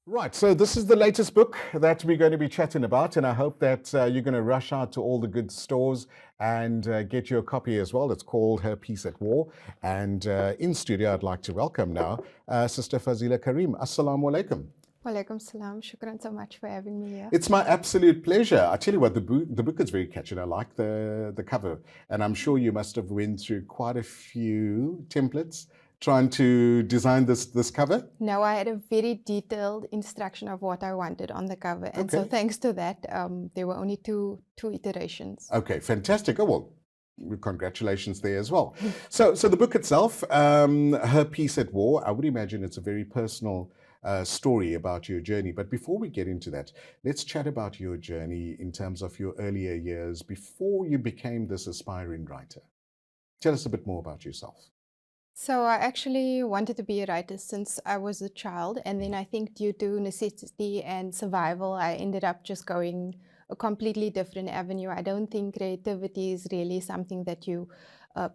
Right, so this is the latest book that we're going to be chatting about, and I hope that you're going to rush out to all the good stores and get your copy as well. It's called Her Peace at War, and in studio, I'd like to welcome now Sister Fazila Carriem. Assalamu alaikum. Walaikum salam. Shukran so much for having me here. It's my absolute pleasure. I tell you what, the book is very catchy. I like the cover, and I'm sure you must have went through quite a few templates trying to design this cover. Now I had a very detailed instruction of what I wanted on the cover, and so Okay. thanks to that, there were only two iterations. Okay, fantastic. Oh, well, congratulations there as well. So the book itself, Her Peace at War, I would imagine it's a very personal story about your journey. But before we get into that, let's chat about your journey in terms of your earlier years before you became this aspiring writer. Tell us a bit more about yourself. So I actually wanted to be a writer since I was a child, and then I think due to necessity and survival, I ended up just going a completely different avenue. I don't think creativity is really something that you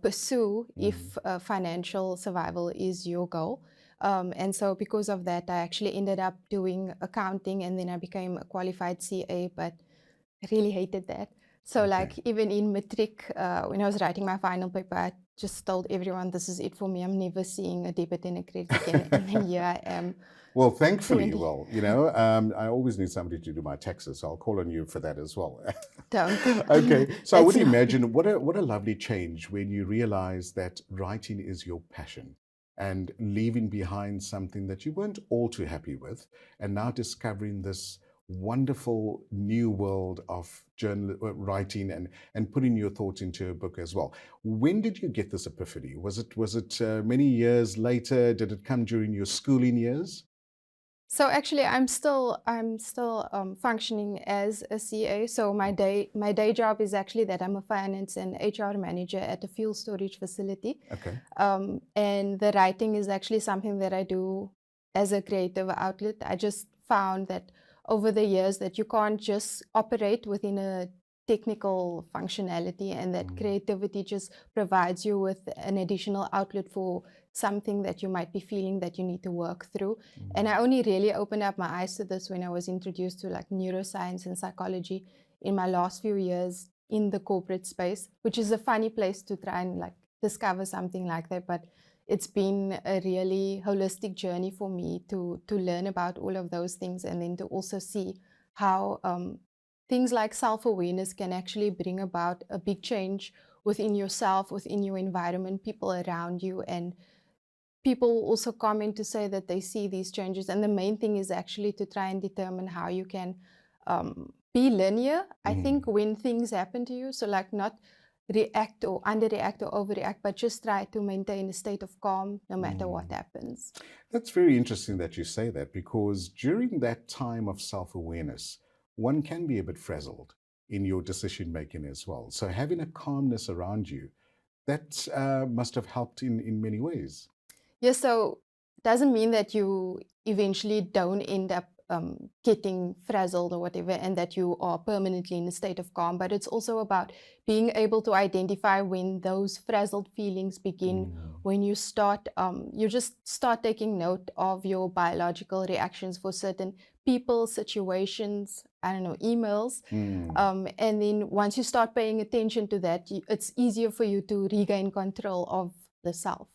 pursue if financial survival is your goal. And so because of that, I actually ended up doing accounting, and then I became a qualified CA, but I really hated that. So like Okay. even in matric, when I was writing my final paper, I just told everyone, this is it for me. I'm never seeing a debit and a credit again. And then here I am. Well, thankfully, 20. I always need somebody to do my taxes, so I'll call on you for that as well. Don't. Okay, so I It's would not. imagine what a lovely change when you realize that writing is your passion and leaving behind something that you weren't all too happy with, and now discovering this wonderful new world of writing and putting your thoughts into a book as well. When did you get this epiphany? Was it many years later? Did it come during your schooling years? So actually, I'm still functioning as a CA. So my day job is actually that I'm a finance and HR manager at a fuel storage facility, Okay. and the writing is actually something that I do as a creative outlet. I just found that over the years that you can't just operate within a technical functionality, and that creativity just provides you with an additional outlet for something that you might be feeling that you need to work through. And I only really opened up my eyes to this when I was introduced to like neuroscience and psychology in my last few years in the corporate space, which is a funny place to try and like discover something like that. But it's been a really holistic journey for me to learn about all of those things, and then to also see how things like self-awareness can actually bring about a big change within yourself, within your environment, people around you. And people also comment to say that they see these changes. And the main thing is actually to try and determine how you can be linear, I think, when things happen to you. So like not react or underreact or overreact, but just try to maintain a state of calm no matter what happens. That's very interesting that you say that, because during that time of self-awareness, one can be a bit frazzled in your decision making as well. So having a calmness around you, that must have helped in many ways. Yeah, so doesn't mean that you eventually don't end up getting frazzled or whatever, and that you are permanently in a state of calm. But it's also about being able to identify when those frazzled feelings begin, when you just start taking note of your biological reactions for certain people, situations, I don't know, emails. And then once you start paying attention to that, it's easier for you to regain control of the self,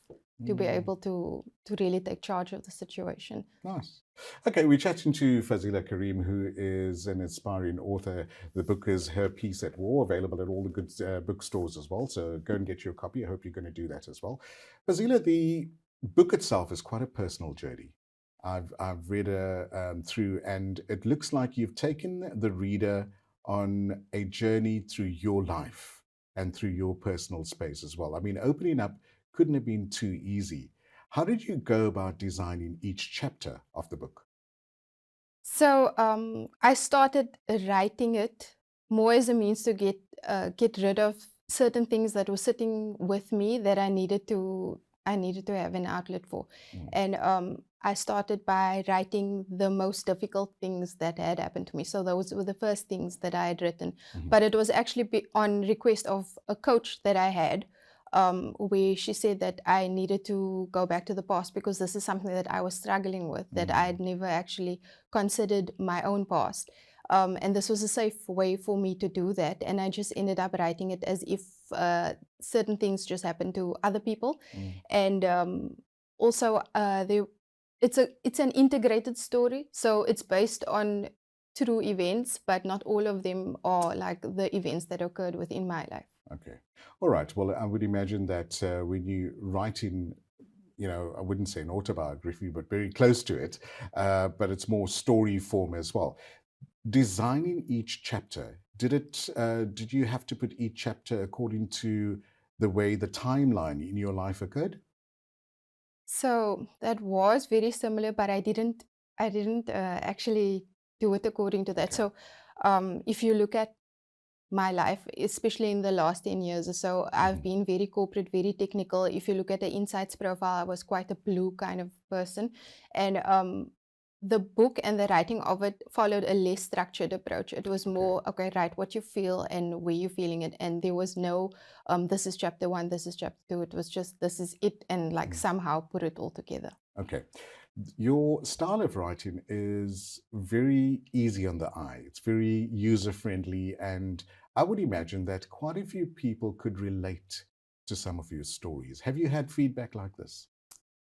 to be able to really take charge of the situation. Nice. Okay, we're chatting to Fazila Carriem, who is an aspiring author. The book is Her Peace at War, available at all the good bookstores as well. So go and get your copy. I hope you're going to do that as well. Fazila, the book itself is quite a personal journey. I've read through, and it looks like you've taken the reader on a journey through your life and through your personal space as well. I mean, opening up couldn't have been too easy. How did you go about designing each chapter of the book? So I started writing it more as a means to get rid of certain things that were sitting with me that I needed to have an outlet for. And I started by writing the most difficult things that had happened to me. So those were the first things that I had written. But it was actually on request of a coach that I had, where she said that I needed to go back to the past because this is something that I was struggling with, that I had never actually considered my own past. And this was a safe way for me to do that. And I just ended up writing it as if certain things just happened to other people. And also, it's an integrated story. So it's based on true events, but not all of them are like the events that occurred within my life. Okay. All right. Well, I would imagine that when you write in, I wouldn't say an autobiography, but very close to it, but it's more story form as well. Designing each chapter, did you have to put each chapter according to the way the timeline in your life occurred? So that was very similar, but I didn't actually do it according to that. Okay. So if you look at my life, especially in the last 10 years or so, I've been very corporate, very technical. If you look at the insights profile, I was quite a blue kind of person. And the book and the writing of it followed a less structured approach. It was Okay. more, okay, write what you feel and where you're feeling it. And there was no, this is chapter one, this is chapter two. It was just, this is it, and like somehow put it all together. Okay. Your style of writing is very easy on the eye. It's very user friendly. And I would imagine that quite a few people could relate to some of your stories. Have you had feedback like this?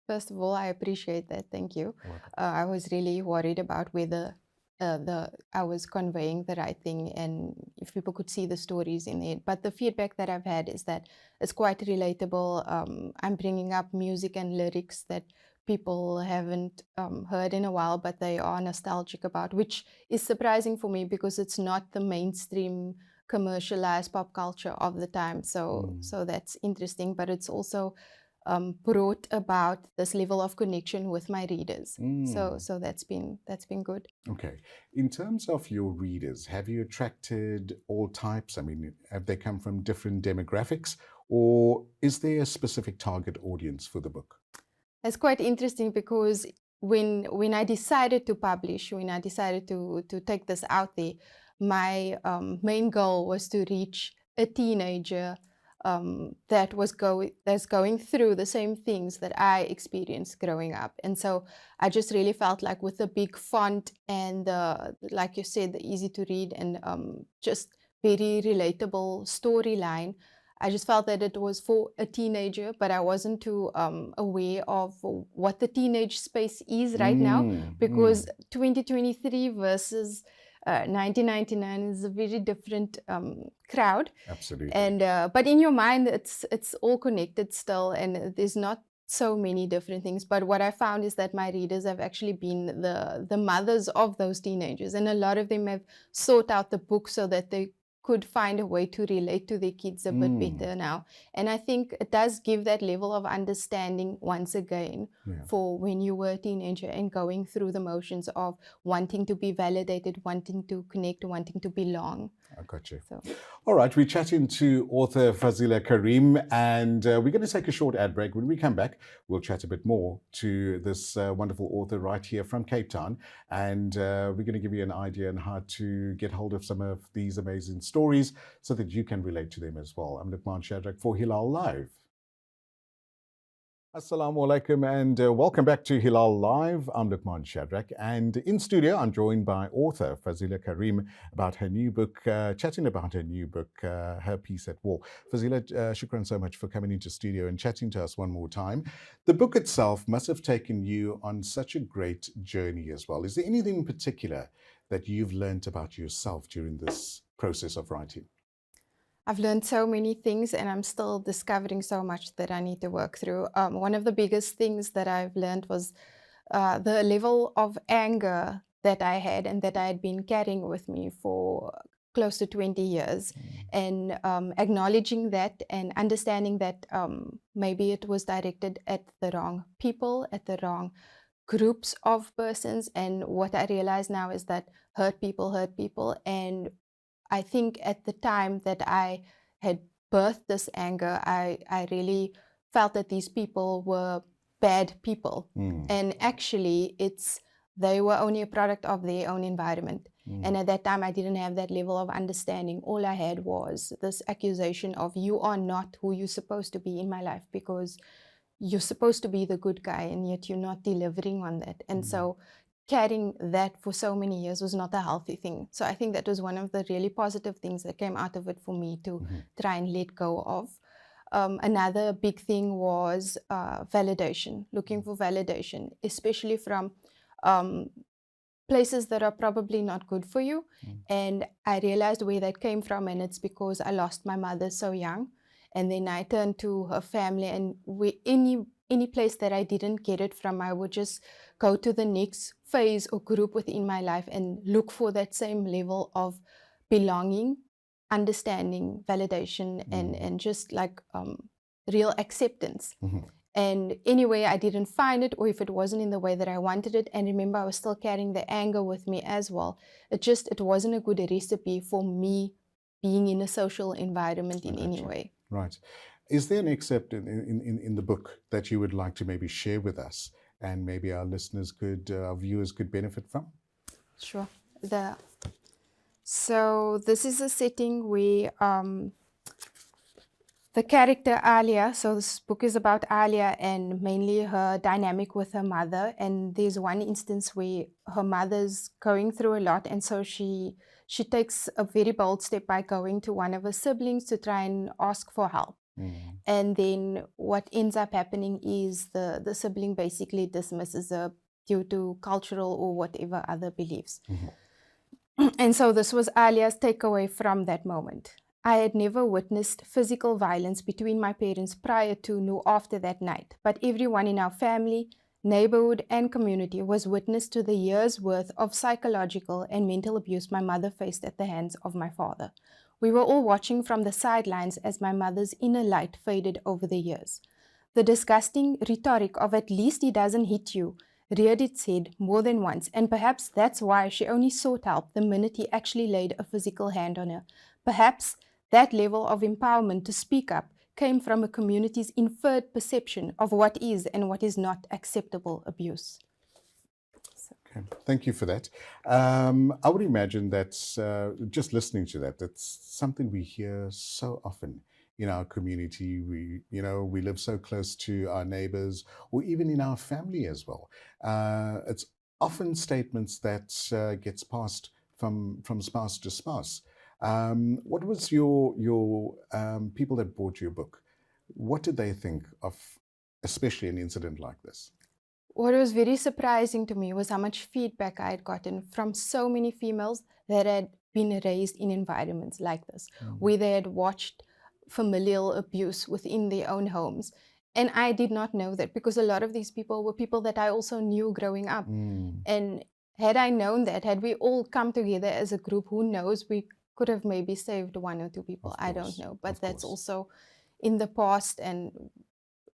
First of all, I appreciate that. Thank you. You're welcome. I was really worried about whether I was conveying the right thing and if people could see the stories in it. But the feedback that I've had is that it's quite relatable. I'm bringing up music and lyrics that people haven't heard in a while, but they are nostalgic about, which is surprising for me because it's not the mainstream commercialized pop culture of the time. So that's interesting, but it's also brought about this level of connection with my readers. So that's been good. Okay. In terms of your readers, have you attracted all types? I mean, have they come from different demographics, or is there a specific target audience for the book? It's quite interesting because when I decided to publish, when I decided to take this out there, my main goal was to reach a teenager that's going through the same things that I experienced growing up. And so I just really felt like with the big font and like you said, the easy to read and just very relatable storyline, I just felt that it was for a teenager, but I wasn't too aware of what the teenage space is right now, because 2023 versus 1999 is a very different crowd. Absolutely. And but in your mind, it's all connected still, and there's not so many different things. But what I found is that my readers have actually been the mothers of those teenagers, and a lot of them have sought out the book so that they could find a way to relate to their kids a bit better now. And I think it does give that level of understanding once again for when you were a teenager and going through the motions of wanting to be validated, wanting to connect, wanting to belong. I got you. So. All right, we're chatting to author Fazila Carriem, and we're going to take a short ad break. When we come back, we'll chat a bit more to this wonderful author right here from Cape Town, and we're going to give you an idea on how to get hold of some of these amazing stories so that you can relate to them as well. I'm Luqman Shadrack for Hilaal Live. Assalamu alaikum and welcome back to Hilaal Live. I'm Luqman Shadrack, and in studio I'm joined by author Fazila Carriem about her new book, chatting about her new book, Her Peace at War. Fazila, shukran so much for coming into studio and chatting to us one more time. The book itself must have taken you on such a great journey as well. Is there anything in particular that you've learned about yourself during this process of writing? I've learned so many things and I'm still discovering so much that I need to work through. One of the biggest things that I've learned was the level of anger that I had and that I had been carrying with me for close to 20 years. And acknowledging that and understanding that maybe it was directed at the wrong people, at the wrong groups of persons. And what I realize now is that hurt people. And I think at the time that I had birthed this anger, I really felt that these people were bad people. And actually, it's they were only a product of their own environment. And at that time, I didn't have that level of understanding. All I had was this accusation of, you are not who you're supposed to be in my life, because you're supposed to be the good guy, and yet you're not delivering on that. And so carrying that for so many years was not a healthy thing. So I think that was one of the really positive things that came out of it for me to try and let go of. Another big thing was validation, looking for validation, especially from places that are probably not good for you. And I realized where that came from, and it's because I lost my mother so young. And then I turned to her family, and any place that I didn't get it from, I would just go to the next phase or group within my life and look for that same level of belonging, understanding, validation, and just like real acceptance. And anyway, I didn't find it, or if it wasn't in the way that I wanted it, and remember, I was still carrying the anger with me as well. It wasn't a good recipe for me being in a social environment in any way. Right. Is there an excerpt in the book that you would like to maybe share with us, and maybe our listeners our viewers could benefit from? Sure. So this is a setting where the character Alia, so this book is about Alia and mainly her dynamic with her mother. And there's one instance where her mother's going through a lot, and so she takes a very bold step by going to one of her siblings to try and ask for help. And then what ends up happening is the sibling basically dismisses her due to cultural or whatever other beliefs. And so this was Alia's takeaway from that moment. I had never witnessed physical violence between my parents prior to nor after that night, but everyone in our family, neighborhood, and community was witness to the years' worth of psychological and mental abuse my mother faced at the hands of my father. We were all watching from the sidelines as my mother's inner light faded over the years. The disgusting rhetoric of "at least he doesn't hit you" reared its head more than once, and perhaps that's why she only sought help the minute he actually laid a physical hand on her. Perhaps that level of empowerment to speak up came from a community's inferred perception of what is and what is not acceptable abuse. Okay, thank you for that. I would imagine that just listening to that, that's something we hear so often in our community. We live so close to our neighbors, or even in our family as well. It's often statements that gets passed from spouse to spouse. What was your people that bought your book? What did they think of, especially an incident like this? What was very surprising to me was how much feedback I had gotten from so many females that had been raised in environments like this, where they had watched familial abuse within their own homes. And I did not know that, because a lot of these people were people that I also knew growing up. And had I known that, had we all come together as a group, who knows, we could have maybe saved one or two people. I don't know. But that's also in the past, and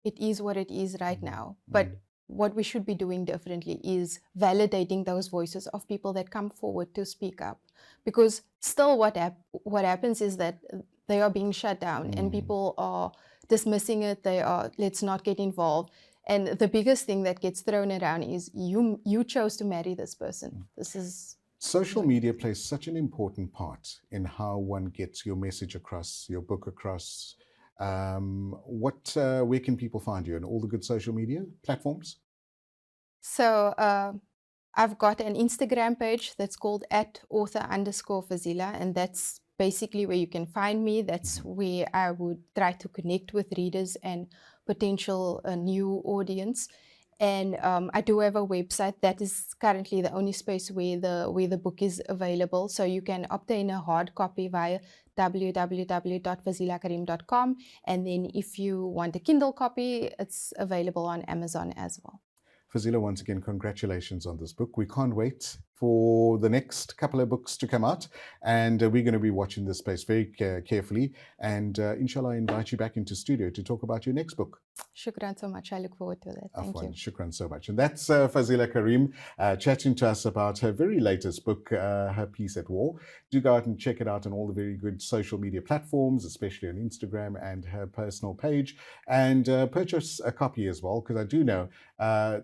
it is what it is right now. But what we should be doing differently is validating those voices of people that come forward to speak up. Because still what happens is that they are being shut down and people are dismissing it. They are, let's not get involved. And the biggest thing that gets thrown around is you chose to marry this person. This is... Social media plays such an important part in how one gets your message across, your book across. Where can people find you on all the good social media platforms? So I've got an Instagram page that's called @author_Fazila, and that's basically where you can find me. That's where I would try to connect with readers and potential new audience. And I do have a website that is currently the only space where the book is available. So you can obtain a hard copy via www.fazilacarriem.com. And then if you want a Kindle copy, it's available on Amazon as well. Fazila, once again, congratulations on this book. We can't wait for the next couple of books to come out, and we're going to be watching this space very carefully, and inshallah I invite you back into studio to talk about your next book. Shukran so much. I look forward to that. Thank you. Shukran so much. And that's Fazila Carriem chatting to us about her very latest book, Her Peace at War. Do go out and check it out on all the very good social media platforms, especially on Instagram and her personal page, and purchase a copy as well, because I do know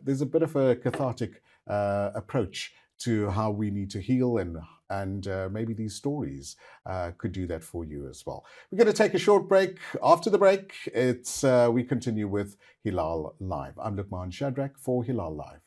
there's a bit of a cathartic approach to how we need to heal, and maybe these stories could do that for you as well. We're going to take a short break. After the break, we continue with Hilaal Live. I'm Lukman Shadrach for Hilaal Live.